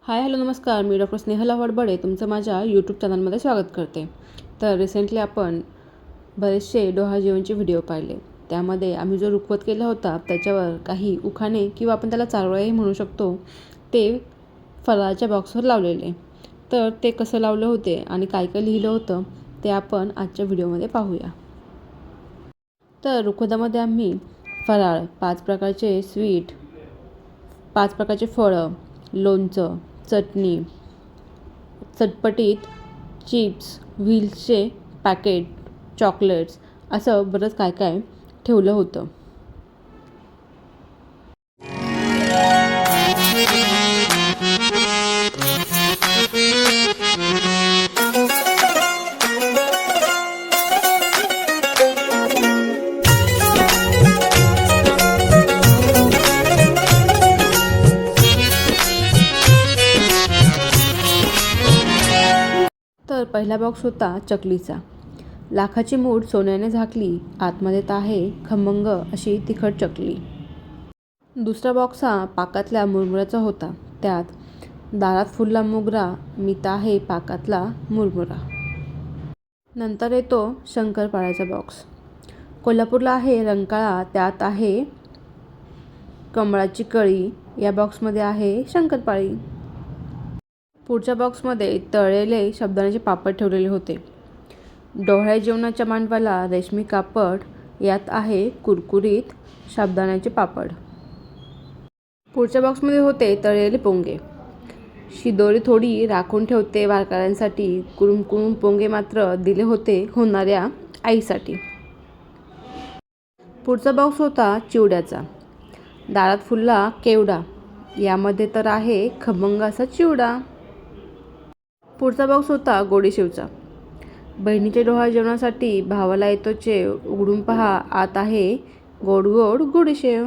Hi hello नमस्कार, मी doctor Snehal वडबडे तुमचं माझ्या यूट्यूब चॅनलमध्ये स्वागत करते. तर रिसेंटली आपण बरेचसे डोहाळे जेवणचे व्हिडिओ पाहिले. त्यामध्ये आम्ही जो रुखवत केला होता त्याच्यावर काही उखाणे किंवा आपण त्याला चारोळ्याही म्हणू शकतो ते फराळाच्या बॉक्सवर लावलेले. तर ते कसं लावलं होते आणि काय काय लिहिलं होतं ते आपण आजच्या व्हिडिओमध्ये पाहूया. तर रुखवतामध्ये आम्ही फराळ 5 प्रकारचे स्वीट, 5 प्रकारचे फळं, लोणचं, चटणी, चटपटीत चिप्स, व्हील्सचे पॅकेट, चॉकलेट्स असं बरंच काय काय ठेवलं होतं. तर पहिला बॉक्स होता चकलीचा. लाखाची मूठ सोन्याने झाकली, आतमध्ये आहे खमंग अशी तिखट चकली. दुसरा बॉक्स हा पाकातल्या मुरमुऱ्याचा होता. त्यात दारात फुलला मोगरा, मीत आहे पाकातला मुरमुरा. नंतर येतो शंकरपाळ्याचा बॉक्स. कोल्हापूरला आहे रंकाळा, त्यात आहे कमळाची कळी. या बॉक्समध्ये आहे शंकरपाळी. पुढच्या बॉक्समध्ये तळलेले साबुदाण्याचे पापड ठेवलेले होते. डोहाळे जेवणाच्या मांडवाला रेशमी कापड, यात आहे कुरकुरीत साबुदाण्याचे पापड. पुढच्या बॉक्समध्ये होते तळलेले पोंगे. शिदोरी थोडी राखून ठेवते वारकऱ्यांसाठी, कुरुम पोंगे मात्र दिले होते होणाऱ्या आईसाठी. पुढचा बॉक्स होता चिवड्याचा. दारात फुलला केवडा, यामध्ये तर आहे खमंग असा चिवडा. पुढचा बॉक्स होता गोडीशेवचा. बहिणीच्या डोहाळे जेवणासाठी भावाला येतो चेव, उघडून पहा आत आहे गोड गोड गोडीशेव.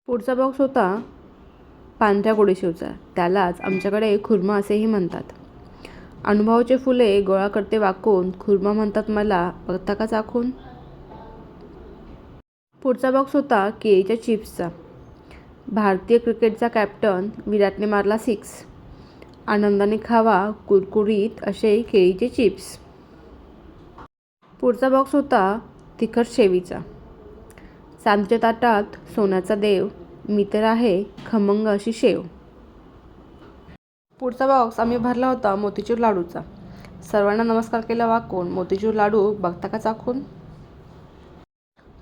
पुढचा बॉक्स होता पांढऱ्या गोडीशेवचा. त्यालाच आमच्याकडे खुर्मा असेही म्हणतात. अनुभवाचे फुले गोळा करते वाकून, खुर्मा म्हणतात मला, बघता का चाखून. पुढचा बॉक्स होता केळीच्या चिप्सचा. भारतीय क्रिकेटचा कॅप्टन विराटने मारला 6, आनंदाने खावा कुरकुरीत असे केळीचे चिप्स. पुढचा बॉक्स होता तिखट शेवीचा. चांदीच्या ताटात सोन्याचा देव, मी तर आहे खमंग अशी शेव. पुढचा बॉक्स आम्ही भरला होता मोतीचूर लाडूचा. सर्वांना नमस्कार केला वाकून, मोतीचूर लाडू बघता का चाखून.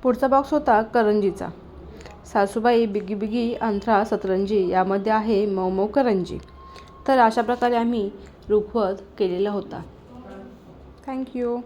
पुढचा बॉक्स होता करंजीचा. सासूबाई बिगी बिगी अंथरा सतरंजी, यामध्ये आहे मऊ मऊ करंजी. तर अशा प्रकारे आम्ही रुखवत केलेला होता. थँक्यू.